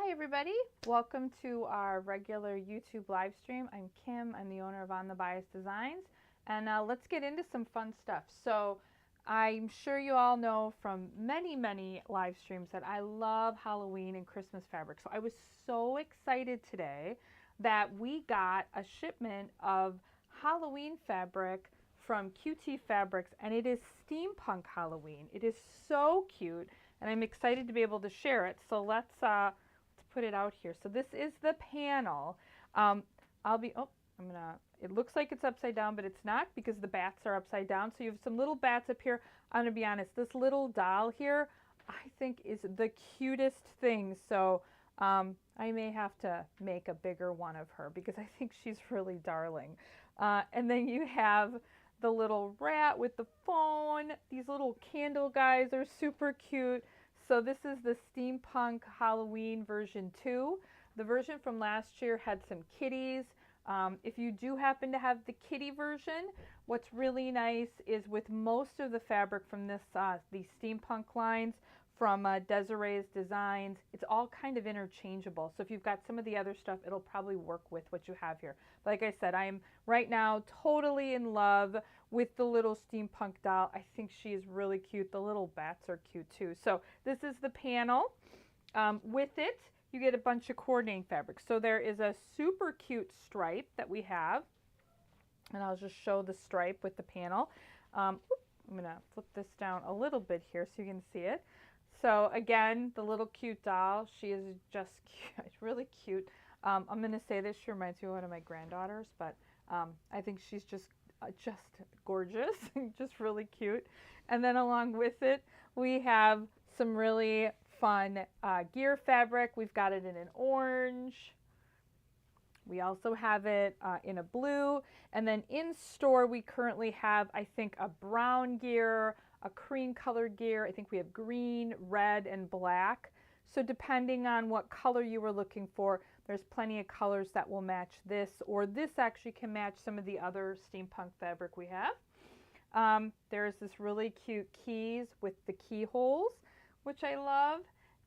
Hi everybody, welcome to our regular YouTube live stream. I'm Kim, I'm the owner of On the Bias Designs, and let's get into some fun stuff. So I'm sure you all know from many live streams that I love Halloween and Christmas fabric. So I was so excited today that we got a shipment of Halloween fabric from QT Fabrics, and it is steampunk Halloween. It is so cute, and I'm excited to be able to share it. So let's put it out here. So this is the panel. I'm gonna, it looks like it's upside down, but it's not because the bats are upside down. So you have some little bats up here. I'm gonna be honest, this little doll here, I think is the cutest thing. So I may have to make a bigger one of her because I think she's really darling. And then you have the little rat with the phone. These little candle guys are super cute. So this is the Steampunk Halloween version 2. The version from last year had some kitties. If you do happen to have the kitty version, what's really nice is with most of the fabric from this these steampunk lines from Desiree's Designs, it's all kind of interchangeable. So if you've got some of the other stuff, it'll probably work with what you have here. But like I said, I am right now totally in love with the little steampunk doll. I think she is really cute. The little bats are cute too. So this is the panel. With it, you get a bunch of coordinating fabrics. So there is a super cute stripe that we have. And I'll just show the stripe with the panel. I'm going to flip this down a little bit here so you can see it. So again, the little cute doll, she is just cute, really cute. I'm going to say this, she reminds me of one of my granddaughters, but I think she's just gorgeous, just really cute. And then along with it, we have some really fun gear fabric. We've got it in an orange. We also have it in a blue. And then in store, we currently have, I think, a brown gear, a cream colored gear. I think we have green, red, and black. So depending on what color you were looking for, there's plenty of colors that will match this, or this actually can match some of the other steampunk fabric we have. There's this really cute keys with the keyholes, which I love.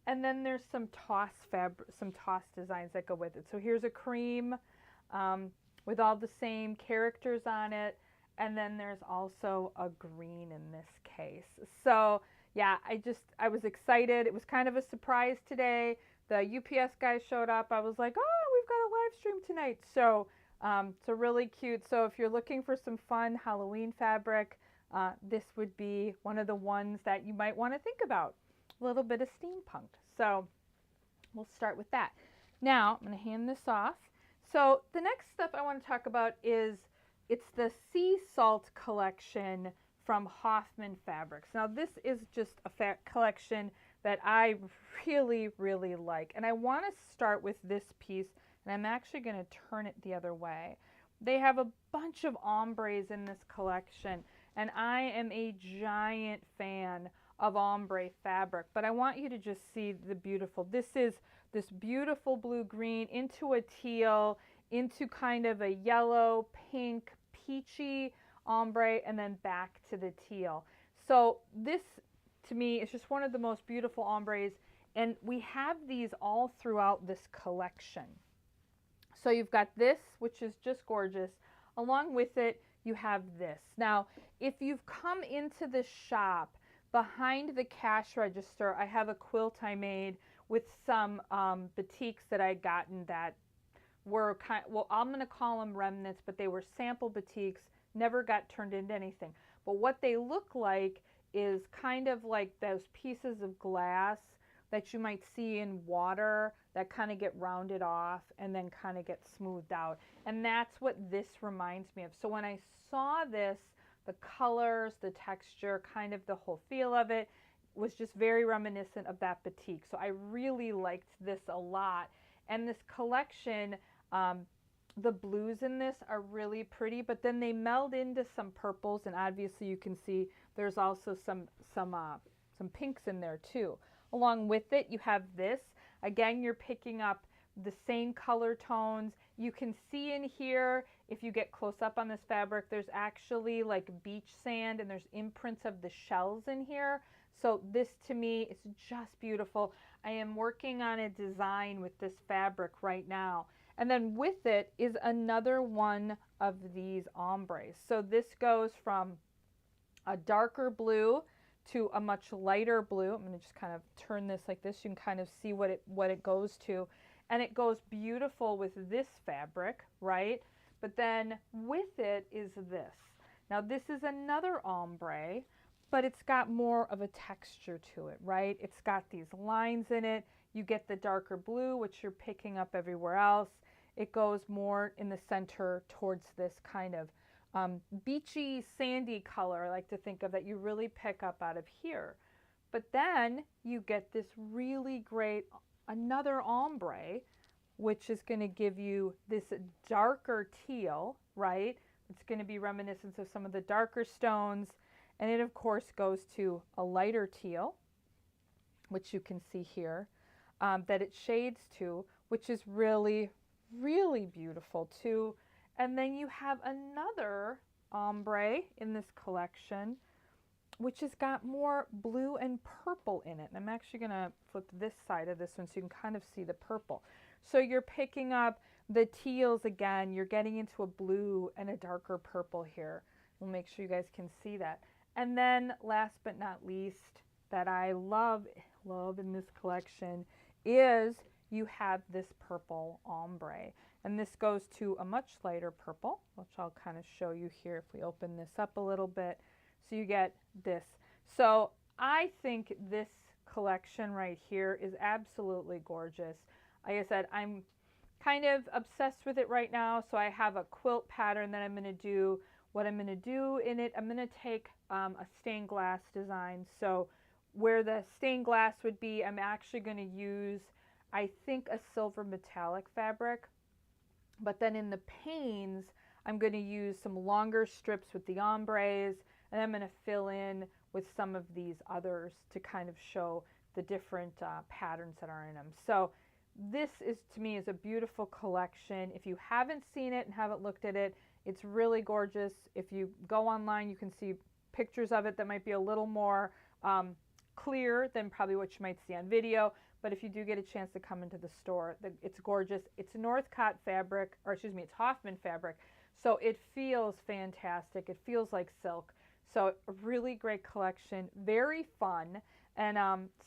And then there's some toss designs that go with it. So here's a cream with all the same characters on it. And then there's also a green in this case. So yeah, I was excited. It was kind of a surprise today. The UPS guy showed up. I was like, oh, we've got a live stream tonight. So so really cute. So if you're looking for some fun Halloween fabric, this would be one of the ones that you might want to think about. A little bit of steampunk. So we'll start with that. Now I'm going to hand this off. So the next stuff I want to talk about is it's the Sea Salt collection from Hoffman Fabrics. Now this is just a collection that I really like, and I want to start with this piece, and I'm actually going to turn it the other way. They have a bunch of ombres in this collection, and I am a giant fan of ombre fabric, but I want you to just see the beautiful. This is this beautiful blue-green into a teal, into kind of a yellow, pink, peachy ombre, and then back to the teal. So this, to me, is just one of the most beautiful ombres, and we have these all throughout this collection. So you've got this, which is just gorgeous. Along with it, you have this. Now, if you've come into the shop, behind the cash register, I have a quilt I made with some batiks that I'd gotten that were well, I'm going to call them remnants, but they were sample batiks, never got turned into anything. But what they look like is kind of like those pieces of glass that you might see in water that kind of get rounded off and then kind of get smoothed out. And that's what this reminds me of. So when I saw this, the colors, the texture, kind of the whole feel of it was just very reminiscent of that batik. So I really liked this a lot. And this collection, the blues in this are really pretty, but then they meld into some purples, and obviously you can see there's also some pinks in there too. Along with it, you have this. Again, you're picking up the same color tones. You can see in here if you get close up on this fabric, there's actually like beach sand and there's imprints of the shells in here. So this to me is just beautiful. I am working on a design with this fabric right now. And then with it is another one of these ombres. So this goes from a darker blue to a much lighter blue. I'm going to just kind of turn this like this. You can kind of see what it goes to. And it goes beautiful with this fabric, right? But then with it is this. Now this is another ombre, but it's got more of a texture to it, right? It's got these lines in it. You get the darker blue, which you're picking up everywhere else. It goes more in the center towards this kind of beachy, sandy color I like to think of that you really pick up out of here. But then you get this really great, another ombre, which is going to give you this darker teal, right? It's going to be reminiscent of some of the darker stones. And it, of course, goes to a lighter teal, which you can see here, that it shades to, which is really, really beautiful, too. And then you have another ombre in this collection, which has got more blue and purple in it. And I'm actually going to flip this side of this one so you can kind of see the purple. So you're picking up the teals again. You're getting into a blue and a darker purple here. We'll make sure you guys can see that. And then last but not least, that I love in this collection is you have this purple ombre. And this goes to a much lighter purple, which I'll kind of show you here if we open this up a little bit. So you get this. So I think this collection right here is absolutely gorgeous. Like I said, I'm kind of obsessed with it right now. So I have a quilt pattern that I'm going to do. What I'm going to do in it, I'm going to take a stained glass design. So where the stained glass would be, I'm actually going to use, I think, a silver metallic fabric. But then in the panes, I'm going to use some longer strips with the ombres, and I'm going to fill in with some of these others to kind of show the different patterns that are in them. So this is, to me, is a beautiful collection. If you haven't seen it and haven't looked at it, it's really gorgeous. If you go online, you can see pictures of it that might be a little more clear than probably what you might see on video. But if you do get a chance to come into the store, it's gorgeous. It's Northcott fabric, or excuse me, it's Hoffman fabric. So it feels fantastic. It feels like silk. So a really great collection, very fun, and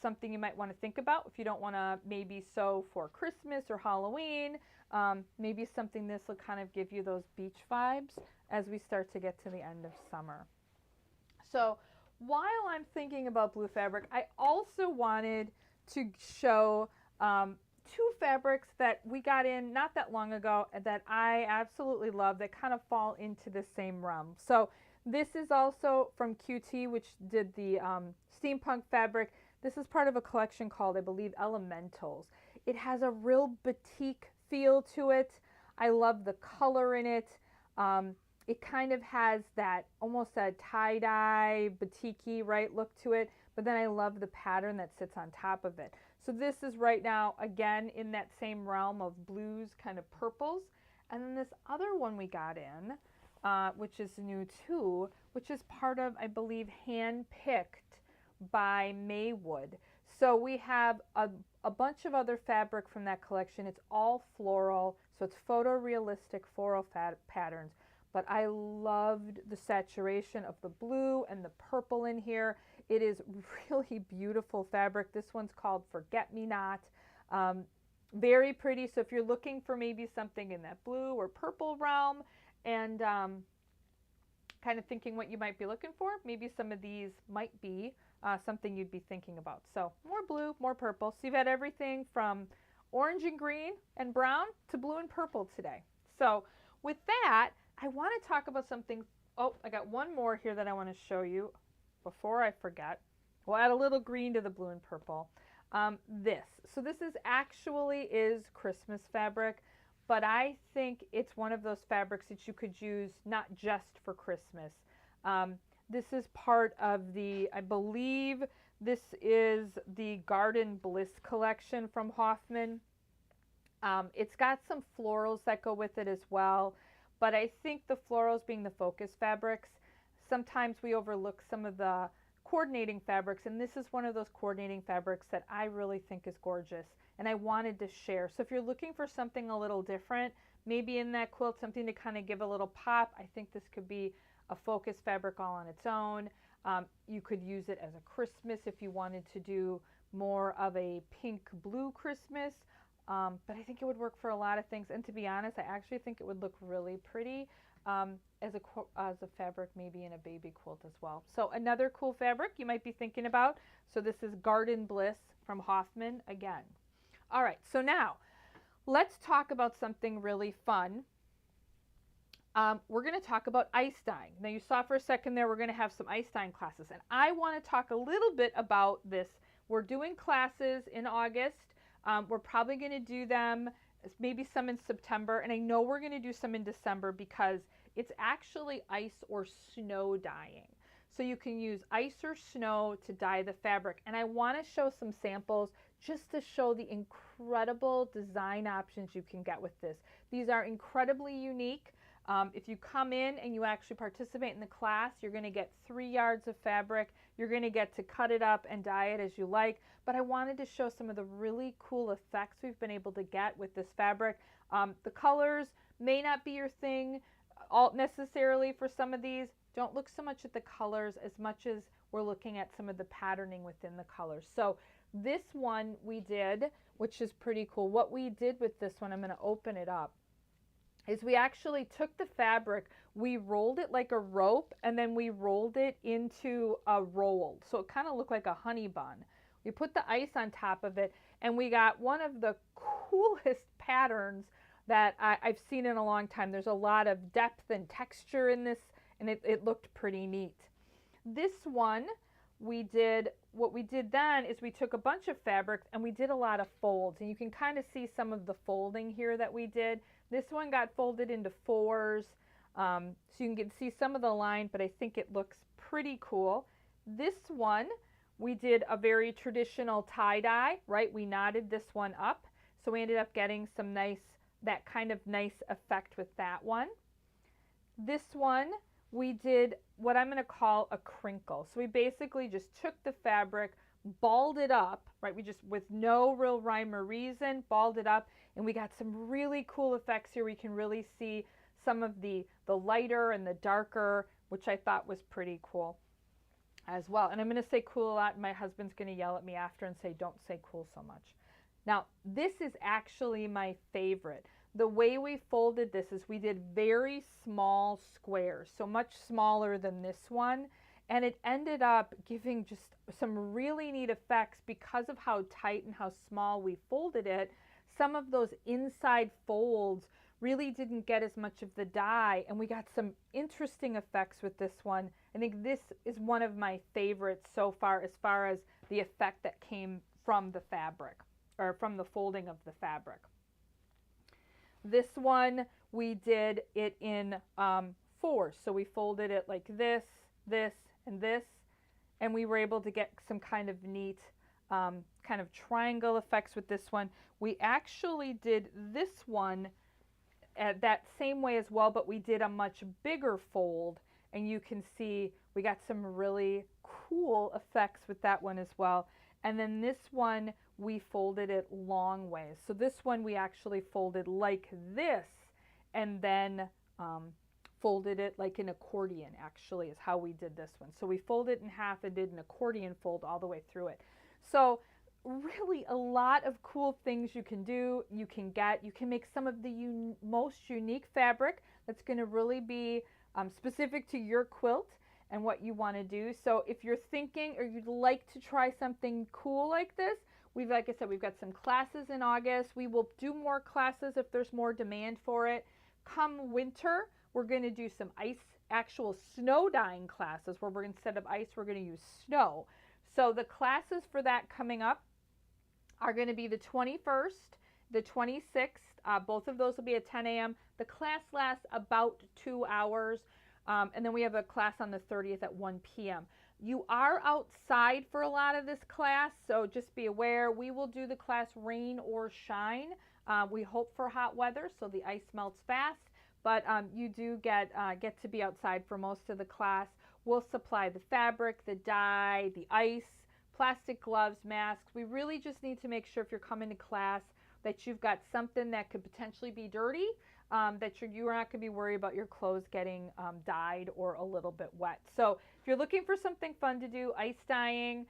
something you might want to think about if you don't want to maybe sew for Christmas or Halloween. Maybe something this will kind of give you those beach vibes as we start to get to the end of summer. So while I'm thinking about blue fabric, I also wanted to show two fabrics that we got in not that long ago that I absolutely love that kind of fall into the same realm. So this is also from QT, which did the steampunk fabric. This is part of a collection called, I believe, Elementals. It has a real batik feel to it. I love the color in it. It kind of has that almost a tie-dye, batik-y, right, look to it. But then I love the pattern that sits on top of it. So this is right now, again, in that same realm of blues, kind of purples. And then this other one we got in, which is new too, which is part of, I believe, hand-picked by Maywood. So we have a bunch of other fabric from that collection. It's all floral, so it's photorealistic floral patterns. But I loved the saturation of the blue and the purple in here. It is really beautiful fabric. This one's called Forget Me Not. Very pretty. So if you're looking for maybe something in that blue or purple realm and kind of thinking what you might be looking for, maybe some of these might be something you'd be thinking about. So more blue, more purple. So you've had everything from orange and green and brown to blue and purple today. So with that, I want to talk about something. Oh, I got one more here that I want to show you before I forget. We'll add a little green to the blue and purple. So this is actually Christmas fabric, but I think it's one of those fabrics that you could use not just for Christmas. This is part of the, I believe this is the Garden Bliss collection from Hoffman. It's got some florals that go with it as well, but I think the florals being the focus fabrics, sometimes we overlook some of the coordinating fabrics, and this is one of those coordinating fabrics that I really think is gorgeous, and I wanted to share. So if you're looking for something a little different, maybe in that quilt, something to kind of give a little pop, I think this could be a focus fabric all on its own. You could use it as a Christmas if you wanted to do more of a pink blue Christmas, but I think it would work for a lot of things. And to be honest, I actually think it would look really pretty as a fabric, maybe in a baby quilt as well. So another cool fabric you might be thinking about. So this is Garden Bliss from Hoffman again. All right, so now let's talk about something really fun. We're going to talk about ice dyeing. Now you saw for a second there we're going to have some ice dyeing classes, and I want to talk a little bit about this. We're doing classes in August. We're probably going to do them, maybe some in September, and I know we're going to do some in December because it's actually ice or snow dyeing. So you can use ice or snow to dye the fabric, and I want to show some samples just to show the incredible design options you can get with this. These are incredibly unique. If you come in and you actually participate in the class, you're going to get 3 yards of fabric. You're going to get to cut it up and dye it as you like. But I wanted to show some of the really cool effects we've been able to get with this fabric. The colors may not be your thing necessarily for some of these. Don't look so much at the colors as much as we're looking at some of the patterning within the colors. So this one we did, which is pretty cool. What we did with this one, I'm going to open it up, is we actually took the fabric, we rolled it like a rope, and then we rolled it into a roll. So it kind of looked like a honey bun. We put the ice on top of it, and we got one of the coolest patterns that I've seen in a long time. There's a lot of depth and texture in this, and it looked pretty neat. This one, what we did then is we took a bunch of fabrics and we did a lot of folds, and you can kind of see some of the folding here that we did. This one got folded into 4s, so you can see some of the line, but I think it looks pretty cool. This one, we did a very traditional tie-dye, right? We knotted this one up, so we ended up getting some nice, that kind of nice effect with that one. This one, we did what I'm going to call a crinkle. So we basically just took the fabric, balled it up, right? We just, with no real rhyme or reason, balled it up, and we got some really cool effects here. We can really see some of the lighter and the darker, which I thought was pretty cool as well. And I'm going to say cool a lot, and my husband's going to yell at me after and say, don't say cool so much. Now, this is actually my favorite. The way we folded this is we did very small squares, so much smaller than this one, and it ended up giving just some really neat effects because of how tight and how small we folded it. Some of those inside folds really didn't get as much of the dye, and we got some interesting effects with this one. I think this is one of my favorites so far as the effect that came from the fabric, or from the folding of the fabric. This one, we did it in 4s. So we folded it like this, this, and this, and we were able to get some kind of neat kind of triangle effects with this one. We actually did this one that same way as well, but we did a much bigger fold, and you can see we got some really cool effects with that one as well. And then this one, we folded it long ways. So this one we actually folded like this, and then folded it like an accordion, actually, is how we did this one. So we folded it in half and did an accordion fold all the way through it. So really a lot of cool things you can do, you can make some of the most unique fabric that's going to really be specific to your quilt and what you want to do. So if you're thinking or you'd like to try something cool like this, like I said, we've got some classes in August. We will do more classes if there's more demand for it. Come winter, we're going to do some actual snow dyeing classes where we're, instead of ice, we're going to use snow. So the classes for that coming up are going to be the 21st, the 26th. Both of those will be at 10 a.m. The class lasts about 2 hours. And then we have a class on the 30th at 1 p.m. You are outside for a lot of this class, so just be aware. We will do the class rain or shine. We hope for hot weather, so the ice melts fast. but you do get to be outside for most of the class. We'll supply the fabric, the dye, the ice, plastic gloves, masks. We really just need to make sure if you're coming to class that you've got something that could potentially be dirty, that you're not going to be worried about your clothes getting dyed or a little bit wet. So if you're looking for something fun to do, ice dyeing,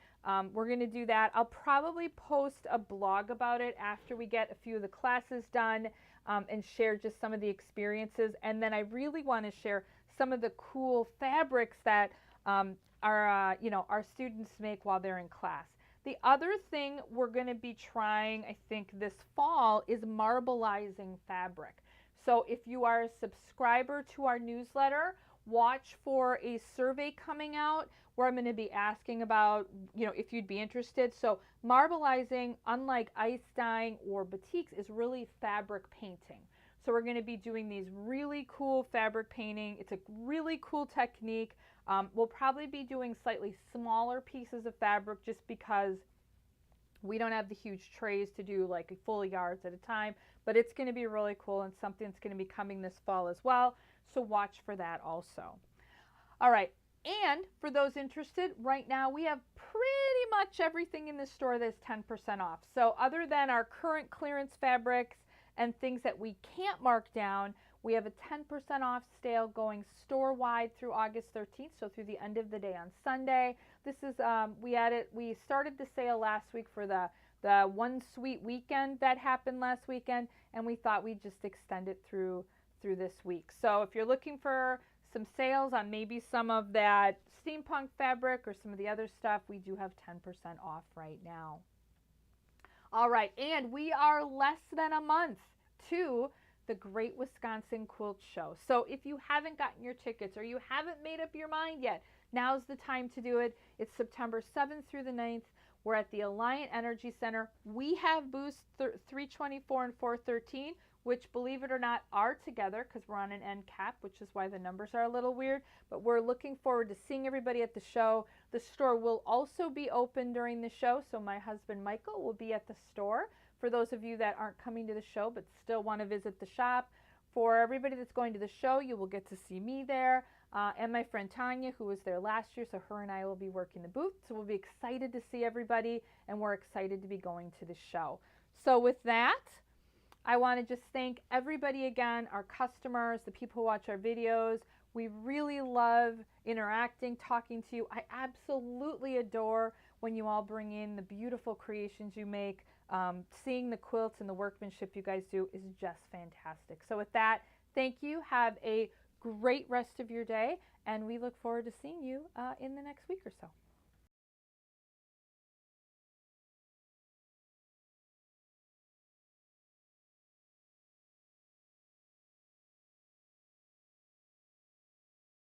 we're going to do that. I'll probably post a blog about it after we get a few of the classes done, and share just some of the experiences. And then I really want to share some of the cool fabrics that our students make while they're in class. The other thing we're going to be trying, I think, this fall is marbleizing fabric. So if you are a subscriber to our newsletter, watch for a survey coming out where I'm going to be asking about, if you'd be interested. So marbleizing, unlike ice dyeing or batiks, is really fabric painting. So we're going to be doing these really cool fabric painting. It's a really cool technique. We'll probably be doing slightly smaller pieces of fabric just because we don't have the huge trays to do like full yards at a time, but it's going to be really cool and something that's going to be coming this fall as well. So watch for that also. All right. And for those interested, right now we have pretty much everything in the store that's 10% off. So other than our current clearance fabrics and things that we can't mark down, we have a 10% off sale going store-wide through August 13th, so through the end of the day on Sunday. This is, we started the sale last week for the One Sweet Weekend that happened last weekend, and we thought we'd just extend it through this week. So if you're looking for some sales on maybe some of that steampunk fabric or some of the other stuff, we do have 10% off right now. All right, and we are less than a month to the Great Wisconsin Quilt Show. So if you haven't gotten your tickets or you haven't made up your mind yet, now's the time to do it. It's September 7th through the 9th. We're at the Alliant Energy Center. We have booths 324 and 413, which, believe it or not, are together because we're on an end cap, which is why the numbers are a little weird. But we're looking forward to seeing everybody at the show. The store will also be open during the show, so my husband Michael will be at the store. For those of you that aren't coming to the show but still want to visit the shop, for everybody that's going to the show, you will get to see me there, and my friend Tanya, who was there last year, so her and I will be working the booth. So we'll be excited to see everybody, and we're excited to be going to the show. So with that, I want to just thank everybody again, our customers, the people who watch our videos. We really love interacting, talking to you. I absolutely adore when you all bring in the beautiful creations you make. Seeing the quilts and the workmanship you guys do is just fantastic. So with that, thank you. Have a great rest of your day, and we look forward to seeing you in the next week or so.